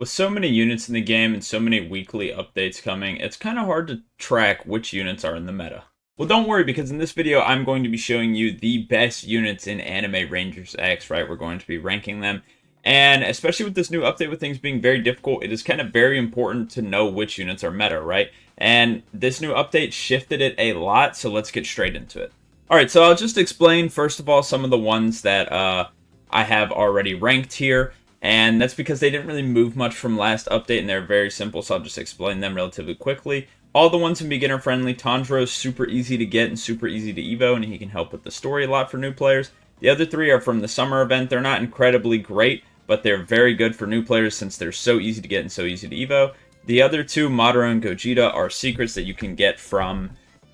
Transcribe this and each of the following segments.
With so many units in the game and so many weekly updates coming, it's kind of hard to track which units are in the meta. Well, don't worry, because in this video, I'm going to be showing you the best units in Anime Rangers X, right? We're going to be ranking them. And especially with this new update with things being very difficult, it is kind of very important to know which units are meta, right? And this new update shifted it a lot, so let's get straight into it. Alright, so I'll just explain, first of all, some of the ones that I have already ranked here. And that's because they didn't really move much from last update, and they're very simple, so I'll just explain them relatively quickly. All the ones in beginner friendly. Tanjiro's super easy to get and super easy to evo, and he can help with the story a lot for new players. The other three are from the summer event. They're not incredibly great, but they're very good for new players since they're so easy to get and so easy to evo. The other two, Madara and Gogeta, are secrets that you can get from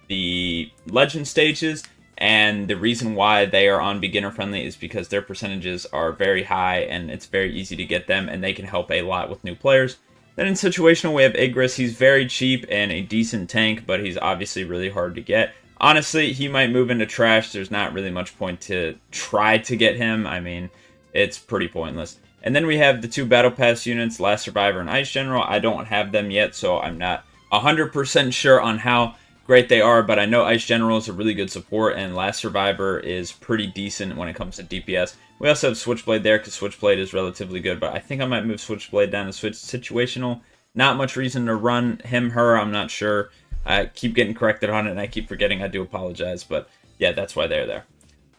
the legend stages. And the reason why they are on beginner friendly is because their percentages are very high and it's very easy to get them, and they can help a lot with new players. Then in situational, we have Igris. He's very cheap and a decent tank, but he's obviously really hard to get. Honestly, he might move into trash. There's not really much point to try to get him. I mean, it's pretty pointless. And then we have the two Battle Pass units, Last Survivor and Ice General. I don't have them yet, so I'm not 100% sure on how great they are, but I know Ice General is a really good support, and Last Survivor is pretty decent when it comes to DPS. We also have Switchblade there, because Switchblade is relatively good, but I think I might move Switchblade down to situational. Not much reason to run him, her, I'm not sure. I keep getting corrected on it, and I keep forgetting. I do apologize, but yeah, that's why they're there.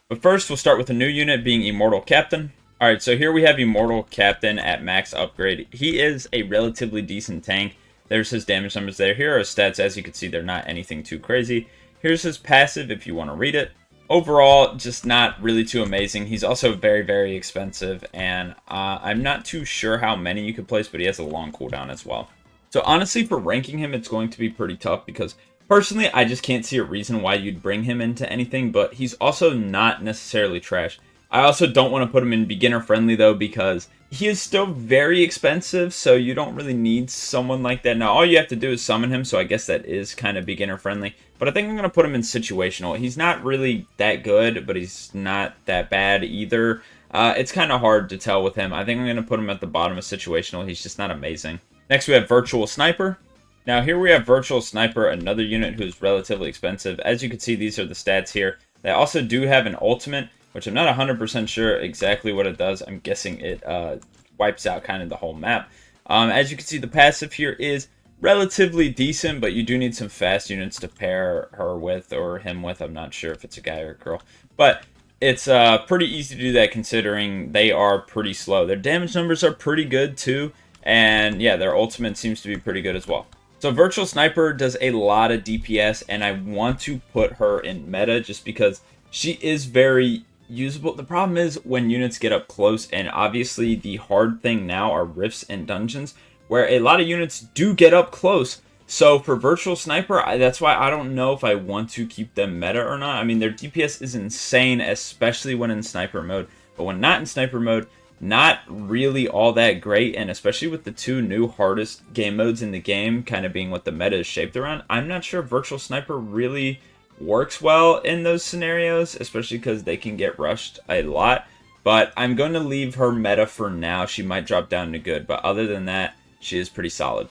But first, we'll start with a new unit being Immortal Captain. Alright, so here we have Immortal Captain at max upgrade. He is a relatively decent tank. There's his damage numbers there. Here are his stats. As you can see, they're not anything too crazy. Here's his passive if you want to read it. Overall, just not really too amazing. He's also very, very expensive, and I'm not too sure how many you could place, but he has a long cooldown as well. So honestly, for ranking him, it's going to be pretty tough because personally, I just can't see a reason why you'd bring him into anything, but he's also not necessarily trash. I also don't want to put him in beginner friendly though, because he is still very expensive, so you don't really need someone like that. Now, all you have to do is summon him, so I guess that is kind of beginner friendly. But I think I'm going to put him in situational. He's not really that good, but he's not that bad either. It's kind of hard to tell with him. I think I'm going to put him at the bottom of situational. He's just not amazing. Next, we have Virtual Sniper. Now, here we have Virtual Sniper, another unit who's relatively expensive. As you can see, these are the stats here. They also do have an ultimate, which I'm not 100% sure exactly what it does. I'm guessing it wipes out kind of the whole map. As you can see, the passive here is relatively decent, but you do need some fast units to pair her with or him with. I'm not sure if it's a guy or a girl. But it's pretty easy to do that considering they are pretty slow. Their damage numbers are pretty good too. And yeah, their ultimate seems to be pretty good as well. So Virtual Sniper does a lot of DPS, and I want to put her in meta just because she is very usable. The problem is when units get up close, and obviously the hard thing now are rifts and dungeons, where a lot of units do get up close. So for Virtual Sniper, that's why I don't know if I want to keep them meta or not. I mean, their DPS is insane, especially when in sniper mode, but when not in sniper mode, not really all that great. And especially with the two new hardest game modes in the game kind of being what the meta is shaped around, I'm not sure Virtual Sniper really works well in those scenarios, especially because they can get rushed a lot. But I'm going to leave her meta for now. She might drop down to good, but other than that, she is pretty solid.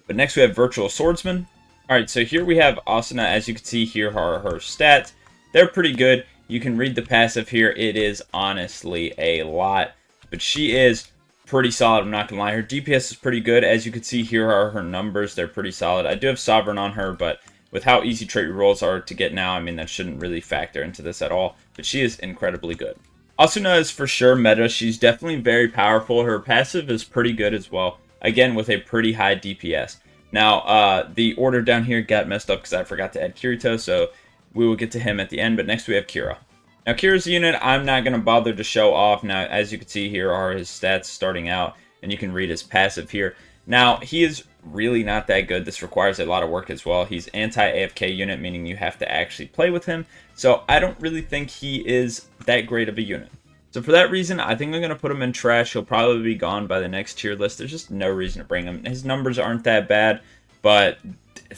But next we have Virtual Swordsman. Alright, so here we have Asuna. As you can see, here are her stats. They're pretty good. You can read the passive here. It is honestly a lot, but she is pretty solid. I'm not gonna lie. Her DPS is pretty good. As you can see, here are her numbers. They're pretty solid. I do have Sovereign on her, but with how easy trait rerolls are to get now, I mean, that shouldn't really factor into this at all. But she is incredibly good. Asuna is for sure meta. She's definitely very powerful. Her passive is pretty good as well. Again, with a pretty high DPS. Now, the order down here got messed up because I forgot to add Kirito, so we will get to him at the end. But next we have Kira. Now, Kira's a unit I'm not going to bother to show off. Now, as you can see, here are his stats starting out, and you can read his passive here. Now, he is really not that good. This requires a lot of work as well. He's anti-AFK unit, meaning you have to actually play with him. So I don't really think he is that great of a unit. So for that reason, I think I'm going to put him in trash. He'll probably be gone by the next tier list. There's just no reason to bring him. His numbers aren't that bad, but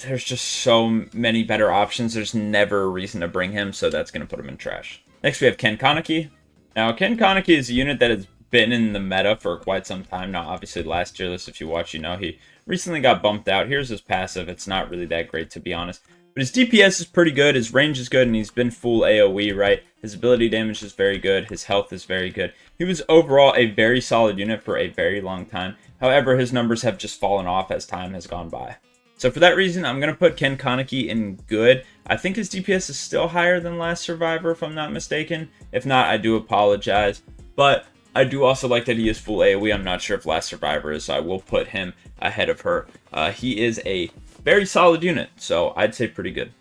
there's just so many better options. There's never a reason to bring him, so that's going to put him in trash. Next, we have Ken Kaneki. Now, Ken Kaneki is a unit that is been in the meta for quite some time now. Obviously, last tier list, if you watch, you know he recently got bumped out. Here's his passive. It's not really that great, to be honest. But his DPS is pretty good, his range is good, and he's been full AoE, right? His ability damage is very good, his health is very good. He was overall a very solid unit for a very long time. However, his numbers have just fallen off as time has gone by. So for that reason, I'm going to put Ken Kaneki in good. I think his DPS is still higher than Last Survivor, if I'm not mistaken. If not, I do apologize. But I do also like that he is full AoE. I'm not sure if Last Survivor is, so I will put him ahead of her. He is a very solid unit, so I'd say pretty good.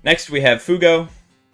Next, we have Fugo.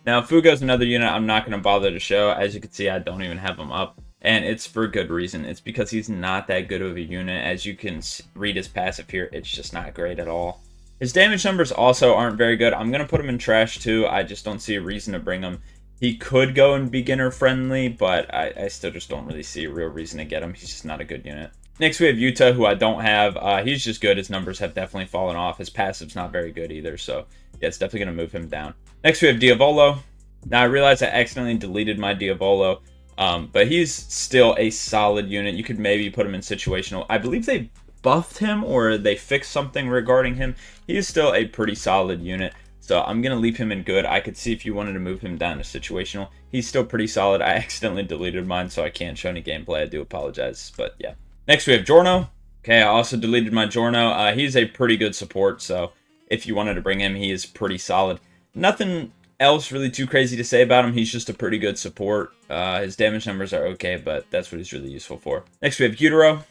Now, Fugo is another unit I'm not going to bother to show. As you can see, I don't even have him up. And it's for good reason. It's because he's not that good of a unit. As you can read his passive here, it's just not great at all. His damage numbers also aren't very good. I'm going to put him in trash too. I just don't see a reason to bring him. He could go in beginner friendly, but I still just don't really see a real reason to get him. He's just not a good unit. Next we have Yuta, who I don't have. He's just good. His numbers have definitely fallen off. His passive's not very good either, so yeah, it's definitely going to move him down. Next we have Diavolo. Now I realize I accidentally deleted my Diavolo. But he's still a solid unit. You could maybe put him in situational. I believe they buffed him or they fixed something regarding him. He is still a pretty solid unit. So I'm going to leave him in good. I could see if you wanted to move him down to situational. He's still pretty solid. I accidentally deleted mine, so I can't show any gameplay. I do apologize, but yeah. Next we have Giorno. Okay, I also deleted my Giorno. He's a pretty good support, so if you wanted to bring him, he is pretty solid. Nothing else really too crazy to say about him. He's just a pretty good support. His damage numbers are okay, but that's what he's really useful for. Next we have Gyutaro.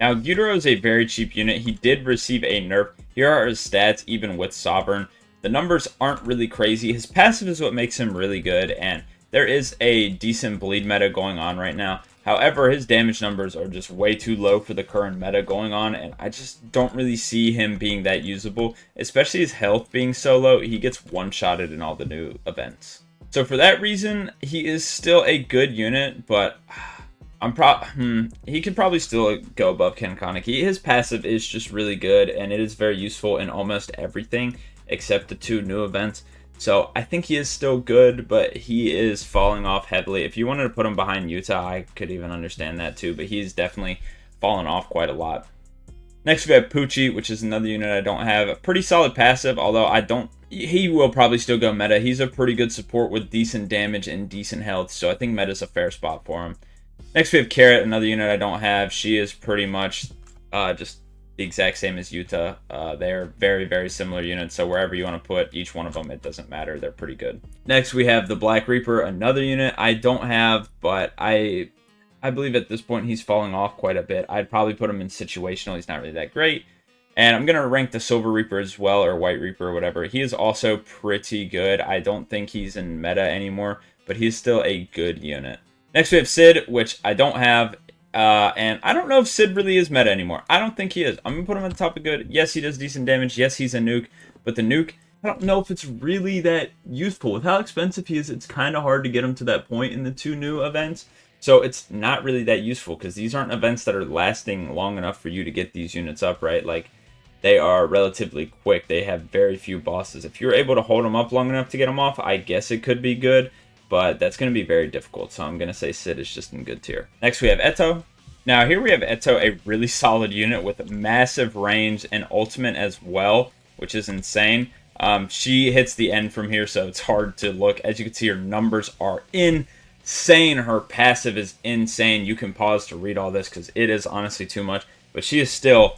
Now Gyutaro is a very cheap unit. He did receive a nerf. Here are his stats even with Sovereign. The numbers aren't really crazy. His passive is what makes him really good, and there is a decent bleed meta going on right now. However, his damage numbers are just way too low for the current meta going on, and I just don't really see him being that usable, especially his health being so low. He gets one-shotted in all the new events. So for that reason, he is still a good unit, but he could probably still go above Ken Kaneki. His passive is just really good, and it is very useful in almost everything except the two new events. So I think he is still good, but he is falling off heavily. If you wanted to put him behind Yuta, I could even understand that too, but he's definitely fallen off quite a lot. Next we have Pucci, which is another unit I don't have. A pretty solid passive, although he will probably still go meta. He's a pretty good support with decent damage and decent health, so I think meta's a fair spot for him. Next we have Carrot, another unit I don't have. She is pretty much just the exact same as Yuta. They're very, very similar units, so wherever you want to put each one of them, it doesn't matter. They're pretty good. Next, we have the Black Reaper, another unit I don't have, but I believe at this point he's falling off quite a bit. I'd probably put him in situational. He's not really that great. And I'm going to rank the Silver Reaper as well, or White Reaper or whatever. He is also pretty good. I don't think he's in meta anymore, but he's still a good unit. Next, we have Sid, which I don't have. And I don't know if Sid really is meta anymore. I don't think he is. I'm going to put him on the top of good. Yes, he does decent damage. Yes, he's a nuke. But the nuke, I don't know if it's really that useful. With how expensive he is, it's kind of hard to get him to that point in the two new events. So it's not really that useful because these aren't events that are lasting long enough for you to get these units up, right? Like, they are relatively quick. They have very few bosses. If you're able to hold them up long enough to get them off, I guess it could be good. But that's going to be very difficult, so I'm going to say Sid is just in good tier. Next, we have Eto. Now, here we have Eto, a really solid unit with massive range and ultimate as well, which is insane. She hits the end from here, so it's hard to look. As you can see, her numbers are insane. Her passive is insane. You can pause to read all this because it is honestly too much. But she is still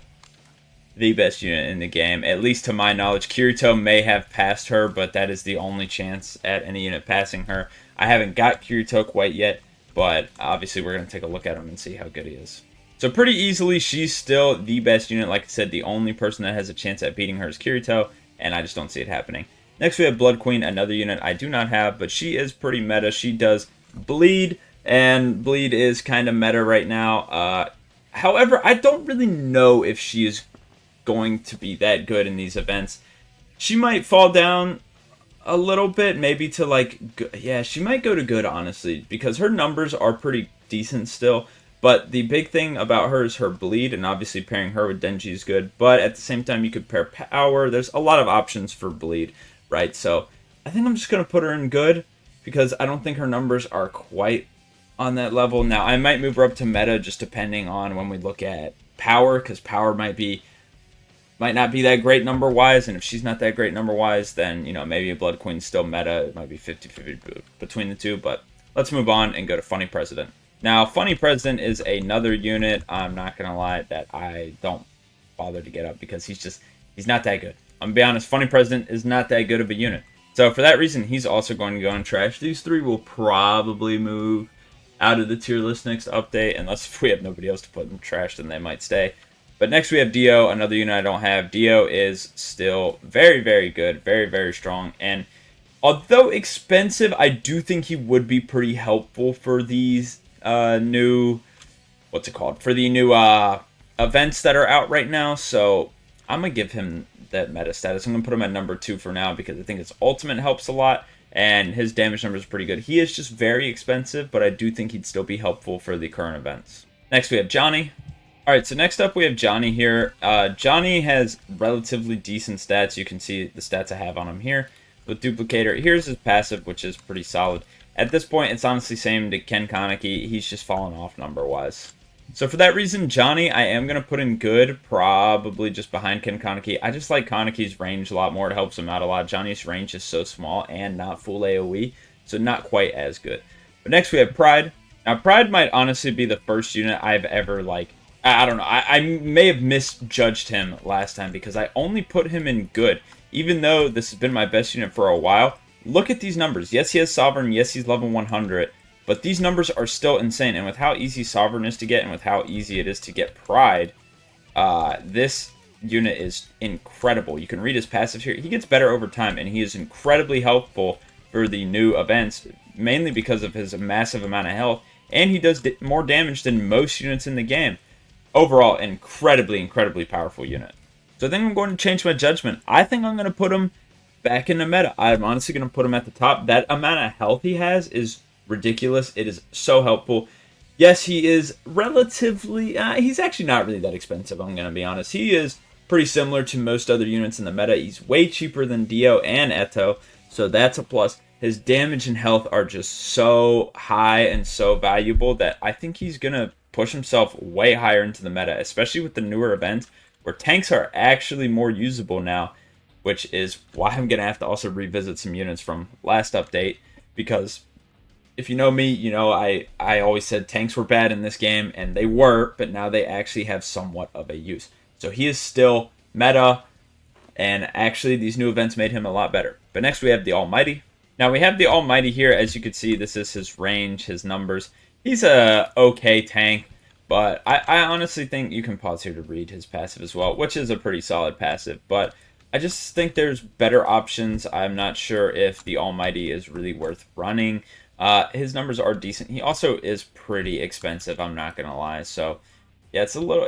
the best unit in the game, at least to my knowledge. Kirito may have passed her, but that is the only chance at any unit passing her. I haven't got Kirito quite yet, but obviously we're going to take a look at him and see how good he is. So pretty easily, she's still the best unit. Like I said, the only person that has a chance at beating her is Kirito, and I just don't see it happening. Next we have Blood Queen, another unit I do not have, but she is pretty meta. She does bleed, and bleed is kind of meta right now. However, I don't really know if she is going to be that good in these events. She might fall down a little bit, maybe to like, yeah, she might go to good, honestly, because her numbers are pretty decent still. But the big thing about her is her bleed, and obviously pairing her with Denji is good. But at the same time, you could pair power. There's a lot of options for bleed, right? So I think I'm just going to put her in good because I don't think her numbers are quite on that level. Now, I might move her up to meta just depending on when we look at power, because power might not be that great number-wise, and if she's not that great number-wise, then, you know, maybe a Blood Queen's still meta. It might be 50-50 between the two, but let's move on and go to Funny President. Now, Funny President is another unit, I'm not going to lie, that I don't bother to get up because he's not that good. I'm going to be honest, Funny President is not that good of a unit. So for that reason, he's also going to go in trash. These three will probably move out of the tier list next update, unless if we have nobody else to put in trash, then they might stay. But next we have Dio, another unit I don't have. Dio is still very, very good, very, very strong. And although expensive, I do think he would be pretty helpful for these new, for the new events that are out right now. So I'm going to give him that meta status. I'm going to put him at number 2 for now because I think his ultimate helps a lot. And his damage number is pretty good. He is just very expensive, but I do think he'd still be helpful for the current events. Next we have Johnny. Alright, so next up we have Johnny here. Johnny has relatively decent stats. You can see the stats I have on him here. With Duplicator, here's his passive, which is pretty solid. At this point, it's honestly same to Ken Kaneki. He's just fallen off number-wise. So for that reason, Johnny, I am going to put in good, probably just behind Ken Kaneki. I just like Kaneki's range a lot more. It helps him out a lot. Johnny's range is so small and not full AoE, so not quite as good. But next we have Pride. Now, Pride might honestly be the first unit I've ever, I don't know. I may have misjudged him last time because I only put him in good. Even though this has been my best unit for a while, look at these numbers. Yes, he has Sovereign. Yes, he's level 100. But these numbers are still insane. And with how easy Sovereign is to get and with how easy it is to get Pride, this unit is incredible. You can read his passive here. He gets better over time, and he is incredibly helpful for the new events, mainly because of his massive amount of health. And he does more damage than most units in the game. Overall, incredibly, incredibly powerful unit. So I think I'm going to change my judgment. I think I'm going to put him back in the meta. I'm honestly going to put him at the top. That amount of health he has is ridiculous. It is so helpful. Yes, he is relatively... he's actually not really that expensive, I'm going to be honest. He is pretty similar to most other units in the meta. He's way cheaper than Dio and Eto, so that's a plus. His damage and health are just so high and so valuable that I think he's going to push himself way higher into the meta, especially with the newer events where tanks are actually more usable now, which is why I'm going to have to also revisit some units from last update, because if you know me, you know I always said tanks were bad in this game, and they were, but now they actually have somewhat of a use. So he is still meta, and actually these new events made him a lot better. But next we have the Almighty. Now we have the Almighty here. As you can see, this is his range, his numbers. He's a okay tank, but I honestly think you can pause here to read his passive as well, which is a pretty solid passive. But I just think there's better options. I'm not sure if the Almighty is really worth running. His numbers are decent. He also is pretty expensive, I'm not going to lie. So, yeah,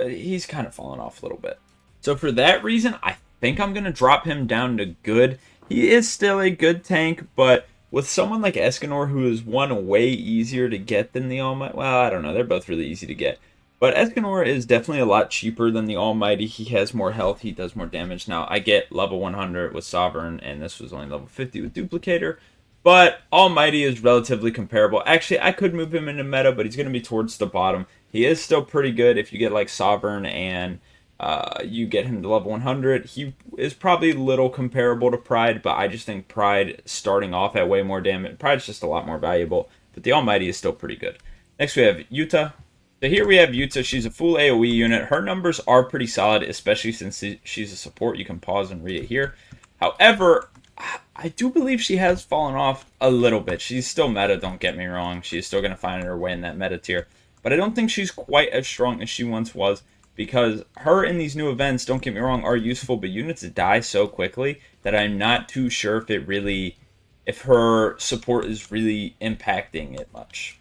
he's kind of fallen off a little bit. So for that reason, I think I'm going to drop him down to good. He is still a good tank, but with someone like Escanor, who is one way easier to get than the Almighty, well, I don't know, they're both really easy to get. But Escanor is definitely a lot cheaper than the Almighty. He has more health, he does more damage. Now, I get level 100 with Sovereign, and this was only level 50 with Duplicator. But Almighty is relatively comparable. Actually, I could move him into meta, but he's going to be towards the bottom. He is still pretty good if you get like Sovereign and you get him to level 100. He is probably a little comparable to Pride, but I just think Pride starting off at way more damage. Pride's just a lot more valuable, but the Almighty is still pretty good. Next we have Yuta. So here we have Yuta. She's a full AoE unit. Her numbers are pretty solid, especially since she's a support. You can pause and read it here. However, I do believe she has fallen off a little bit. She's still meta, don't get me wrong. She's still going to find her way in that meta tier. But I don't think she's quite as strong as she once was, because her in these new events, don't get me wrong, are useful, but units die so quickly that I'm not too sure if her support is really impacting it much.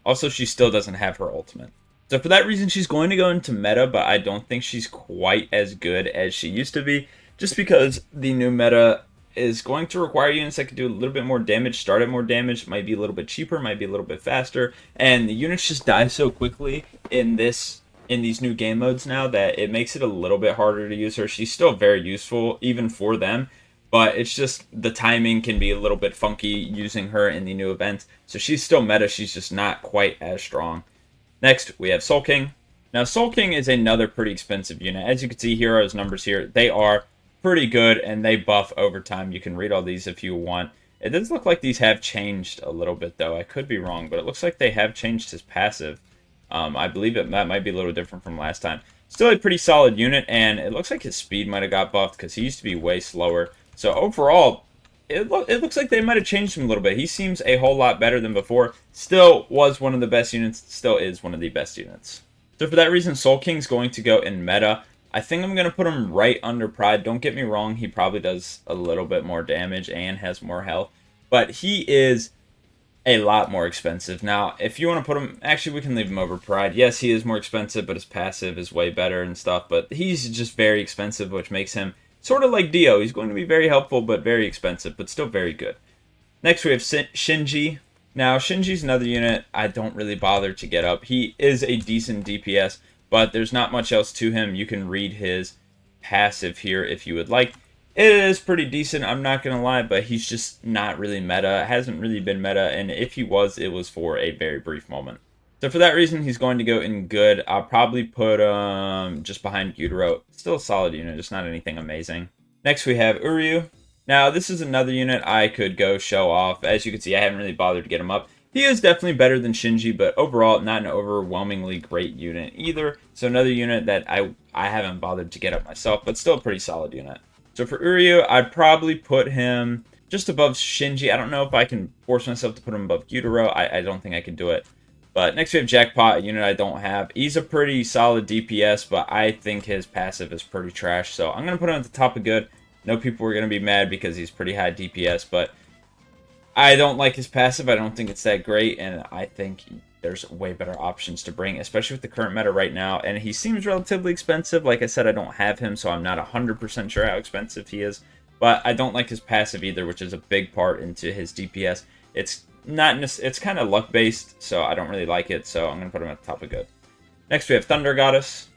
Also, she still doesn't have her ultimate. So for that reason, she's going to go into meta, but I don't think she's quite as good as she used to be, just because the new meta is going to require units that can do a little bit more damage, start at more damage, might be a little bit cheaper, might be a little bit faster, and the units just die so quickly in these new game modes now that it makes it a little bit harder to use her. She's still very useful, even for them, but it's just the timing can be a little bit funky using her in the new events. So she's still meta, she's just not quite as strong. Next, we have Soul King. Now, Soul King is another pretty expensive unit. As you can see, here are his numbers here. They are pretty good, and they buff over time. You can read all these if you want. It does look like these have changed a little bit, though. I could be wrong, but it looks like they have changed his passive. I believe that might be a little different from last time. Still a pretty solid unit, and it looks like his speed might have got buffed because he used to be way slower. So overall, it looks like they might have changed him a little bit. He seems a whole lot better than before. Still was one of the best units. Still is one of the best units. So for that reason, Soul King's going to go in meta. I think I'm going to put him right under Pride. Don't get me wrong. He probably does a little bit more damage and has more health. But he is a lot more expensive. Now, if you want to put him... Actually, we can leave him over Pride. Yes, he is more expensive, but his passive is way better and stuff. But he's just very expensive, which makes him sort of like Dio. He's going to be very helpful, but very expensive, but still very good. Next, we have Shinji. Now, Shinji's another unit I don't really bother to get up. He is a decent DPS, but there's not much else to him. You can read his passive here if you would like. It is pretty decent, I'm not going to lie, but he's just not really meta. Hasn't really been meta, and if he was, it was for a very brief moment. So for that reason, he's going to go in good. I'll probably put just behind Gyutaro. Still a solid unit, just not anything amazing. Next, we have Uryu. Now, this is another unit I could go show off. As you can see, I haven't really bothered to get him up. He is definitely better than Shinji, but overall, not an overwhelmingly great unit either. So another unit that I haven't bothered to get up myself, but still a pretty solid unit. So for Uryu, I'd probably put him just above Shinji. I don't know if I can force myself to put him above Gyutaro. I don't think I can do it. But next we have Jackpot, a unit I don't have. He's a pretty solid DPS, but I think his passive is pretty trash. So I'm going to put him at the top of good. No people are going to be mad because he's pretty high DPS, but I don't like his passive. I don't think it's that great, and I think there's way better options to bring, especially with the current meta right now. And he seems relatively expensive. Like I said, I don't have him, so I'm not 100% sure how expensive he is. But I don't like his passive either, which is a big part into his DPS. It's kind of luck-based, so I don't really like it, so I'm going to put him at the top of good. Next, we have Thunder Goddess.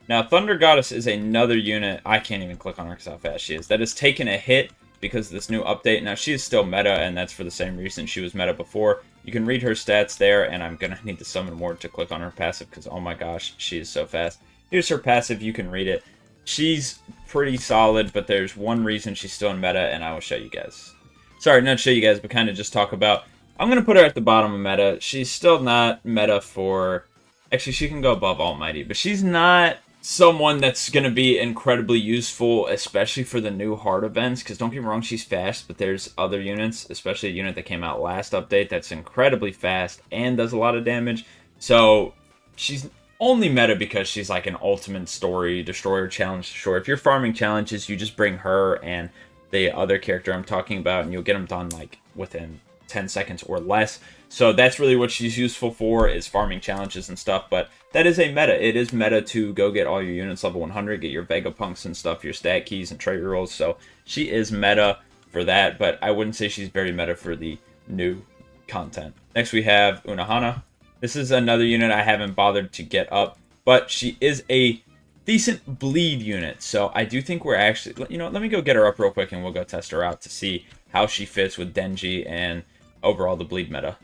Now, Thunder Goddess is another unit. I can't even click on her because how fast she is. That has taken a hit because of this new update. Now, she is still meta, and that's for the same reason she was meta before. You can read her stats there, and I'm going to need to summon more to click on her passive because, oh my gosh, she is so fast. Here's her passive. You can read it. She's pretty solid, but there's one reason she's still in meta, and I will show you guys. Sorry, not show you guys, but kind of just talk about... I'm going to put her at the bottom of meta. She's still not meta for... Actually, she can go above Almighty, but she's not someone that's going to be incredibly useful, especially for the new hard events, because don't get me wrong, she's fast, but there's other units, especially a unit that came out last update that's incredibly fast and does a lot of damage. So she's only meta because she's like an ultimate story destroyer challenge destroyer. If you're farming challenges, you just bring her and the other character I'm talking about, and you'll get them done like within 10 seconds or less. So that's really what she's useful for, is farming challenges and stuff. But that is a meta. It is meta to go get all your units level 100, get your Vegapunks and stuff, your stat keys and trade rolls. So she is meta for that, but I wouldn't say she's very meta for the new content. Next we have Unohana. This is another unit I haven't bothered to get up, but she is a decent bleed unit. So I do think we're actually, you know, let me go get her up real quick and we'll go test her out to see how she fits with Denji and overall the bleed meta.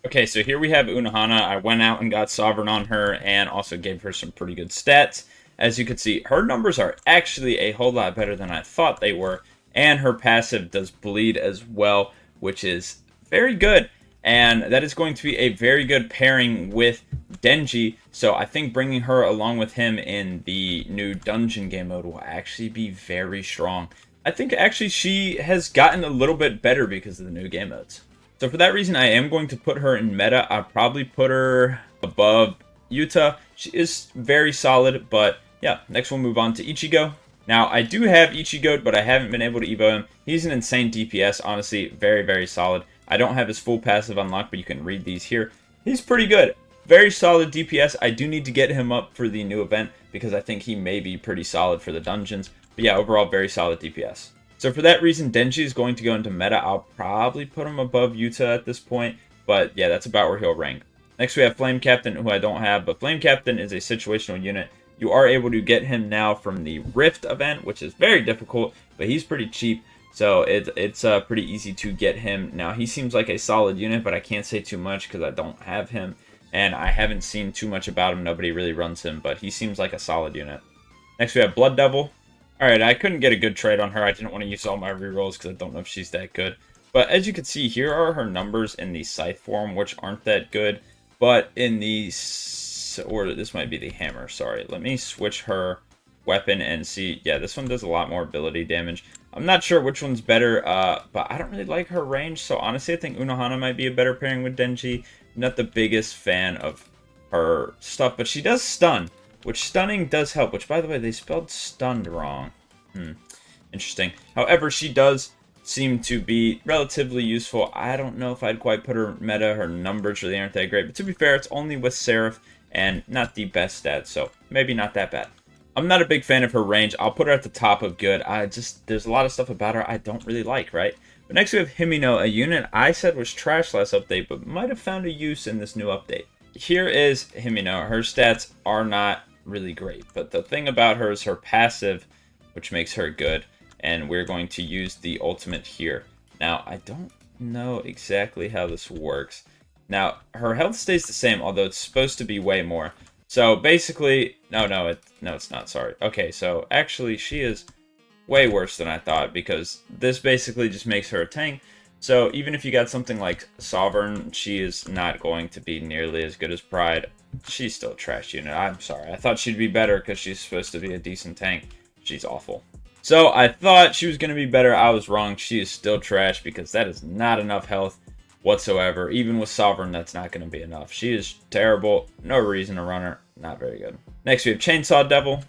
Okay, so here we have Unohana. I went out and got Sovereign on her and also gave her some pretty good stats. As you can see, her numbers are actually a whole lot better than I thought they were, and her passive does bleed as well, which is very good. And that is going to be a very good pairing with Denji, so I think bringing her along with him in the new dungeon game mode will actually be very strong. I think actually she has gotten a little bit better because of the new game modes. So for that reason, I am going to put her in meta. I'll probably put her above Yuta. She is very solid, but yeah. Next we'll move on to Ichigo. Now, I do have Ichigo, but I haven't been able to evo him. He's an insane DPS, honestly, very, very solid. I don't have his full passive unlocked, but you can read these here. He's pretty good. Very solid DPS. I do need to get him up for the new event because I think he may be pretty solid for the dungeons. But yeah, overall, very solid DPS. So for that reason, Denji is going to go into meta. I'll probably put him above Yuta at this point. But yeah, that's about where he'll rank. Next we have Flame Captain, who I don't have. But Flame Captain is a situational unit. You are able to get him now from the Rift event, which is very difficult, but he's pretty cheap. So it's pretty easy to get him. Now, he seems like a solid unit, but I can't say too much because I don't have him. And I haven't seen too much about him. Nobody really runs him, but he seems like a solid unit. Next, we have Blood Devil. Alright, I couldn't get a good trade on her. I didn't want to use all my rerolls because I don't know if she's that good. But as you can see, here are her numbers in the Scythe form, which aren't that good. But in the... or this might be the hammer, sorry. Let me switch her weapon and see. Yeah, this one does a lot more ability damage. I'm not sure which one's better, but I don't really like her range. So honestly, I think Unohana might be a better pairing with Denji. I'm not the biggest fan of her stuff, but she does stun. Which stunning does help, which, by the way, they spelled stunned wrong. Interesting. However, she does seem to be relatively useful. I don't know if I'd quite put her meta. Her numbers really aren't that great. But to be fair, it's only with Seraph and not the best stats, so maybe not that bad. I'm not a big fan of her range. I'll put her at the top of good. There's a lot of stuff about her I don't really like, right? But next we have Himino, a unit I said was trash last update, but might have found a use in this new update. Here is Himino. Her stats are not really great, but the thing about her is her passive, which makes her good, and we're going to use the ultimate here. Now, I don't know exactly how this works. Now, her health stays the same, although it's supposed to be way more. So basically, no, it's not, sorry. Okay, so actually she is way worse than I thought, because this basically just makes her a tank. So even if you got something like Sovereign, she is not going to be nearly as good as Pride. She's still a trash unit. I'm sorry. I thought she'd be better because she's supposed to be a decent tank. She's awful. So I thought she was going to be better. I was wrong. She is still trash because that is not enough health whatsoever. Even with Sovereign, that's not going to be enough. She is terrible. No reason to run her. Not very good. Next, we have Chainsaw Devil.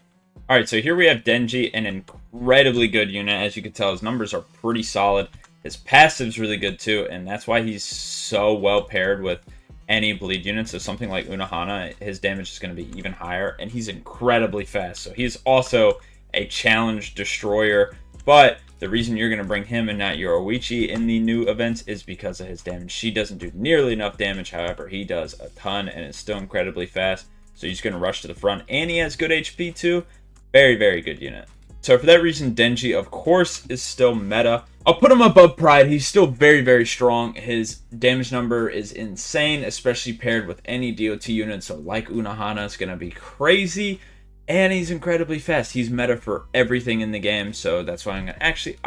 Alright, so here we have Denji, an incredibly good unit. As you can tell, his numbers are pretty solid. His passive's really good too, and that's why he's so well paired with any bleed unit. So something like Unohana, his damage is going to be even higher, and he's incredibly fast. So he's also a challenge destroyer, but the reason you're going to bring him and not Yoruichi in the new events is because of his damage. She doesn't do nearly enough damage, however, he does a ton, and is still incredibly fast. So he's going to rush to the front, and he has good HP too. Very, very good unit. So for that reason, Denji, of course, is still meta. I'll put him above Pride. He's still very, very strong. His damage number is insane, especially paired with any DOT unit. So like Unohana, it's going to be crazy. And he's incredibly fast. He's meta for everything in the game. So that's why I'm going to actually,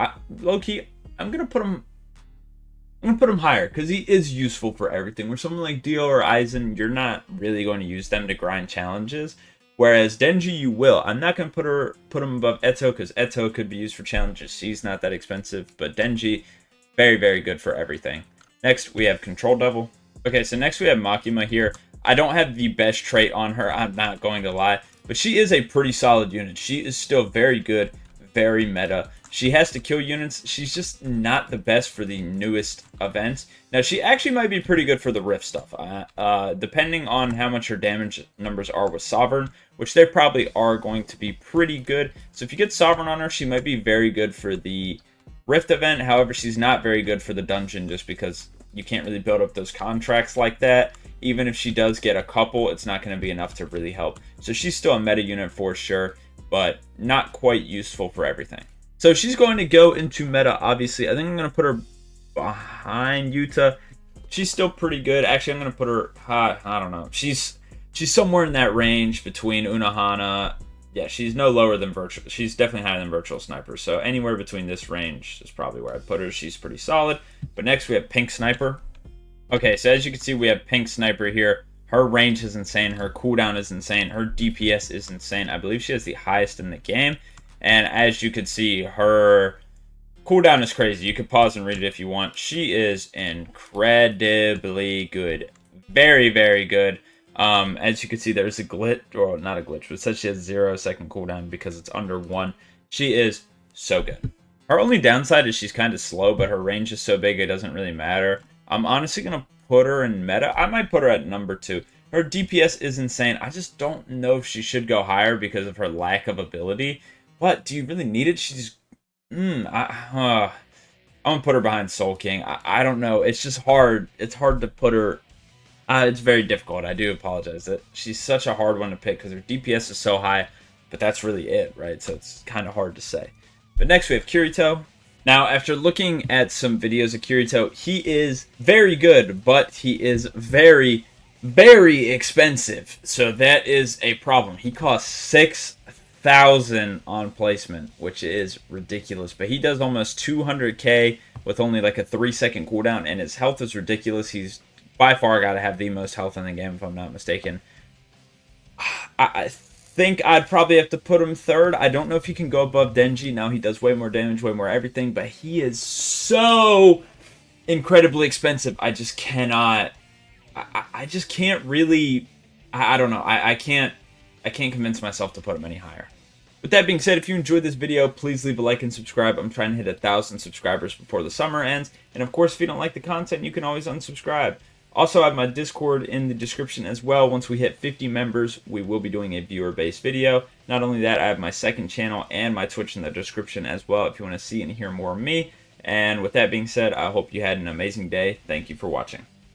low-key, I'm going to put him higher because he is useful for everything. Where someone like Dio or Aizen, you're not really going to use them to grind challenges. Whereas Denji, you will. I'm not going to put him above Eto because Eto could be used for challenges. She's not that expensive. But Denji, very, very good for everything. Next, we have Control Devil. Okay, so next we have Makima here. I don't have the best trait on her. I'm not going to lie. But she is a pretty solid unit. She is still very good, very meta. She has to kill units. She's just not the best for the newest events. Now, she actually might be pretty good for the Rift stuff. Depending on how much her damage numbers are with Sovereign, which they probably are going to be pretty good. So if you get Sovereign on her, she might be very good for the Rift event. However, she's not very good for the dungeon just because you can't really build up those contracts like that. Even if she does get a couple, it's not going to be enough to really help. So she's still a meta unit for sure, but not quite useful for everything. So she's going to go into meta, obviously. I think I'm going to put her behind Yuta. She's still pretty good. Actually, I'm going to put her high. I don't know. She's somewhere in that range between Unohana. Yeah, she's no lower than Virtual. She's definitely higher than Virtual Sniper. So anywhere between this range is probably where I'd put her. She's pretty solid. But next we have Pink Sniper. Okay, so as you can see, we have Pink Sniper here. Her range is insane. Her cooldown is insane. Her DPS is insane. I believe she has the highest in the game. And as you can see, her cooldown is crazy. You can pause and read it if you want. She is incredibly good. Very, very good. As you can see, there's a glitch, or not a glitch, but it says she has 0-second cooldown because it's under 1. She is so good. Her only downside is she's kind of slow, but her range is so big it doesn't really matter. I'm honestly going to put her in meta. I might put her at number 2. Her DPS is insane. I just don't know if she should go higher because of her lack of ability. But do you really need it? She's... I'm going to put her behind Soul King. I don't know. It's just hard. It's hard to put her... it's very difficult. I do apologize. She's such a hard one to pick because her DPS is so high. But that's really it, right? So it's kind of hard to say. But next we have Kirito. Now, after looking at some videos of Kirito, he is very good, but he is very, very expensive. So that is a problem. He costs 6,000 on placement, which is ridiculous. But he does almost 200k with only like a 3-second cooldown, and his health is ridiculous. He's by far got to have the most health in the game, if I'm not mistaken. I think I'd probably have to put him third. I don't know if he can go above Denji. Now he does way more damage, way more everything, but he is so incredibly expensive. I just cannot. I just can't really. I don't know. I can't convince myself to put him any higher. With that being said, if you enjoyed this video, please leave a like and subscribe. I'm trying to hit 1,000 subscribers before the summer ends. And of course, if you don't like the content, you can always unsubscribe. Also, I have my Discord in the description as well. Once we hit 50 members, we will be doing a viewer-based video. Not only that, I have my second channel and my Twitch in the description as well if you want to see and hear more of me. And with that being said, I hope you had an amazing day. Thank you for watching.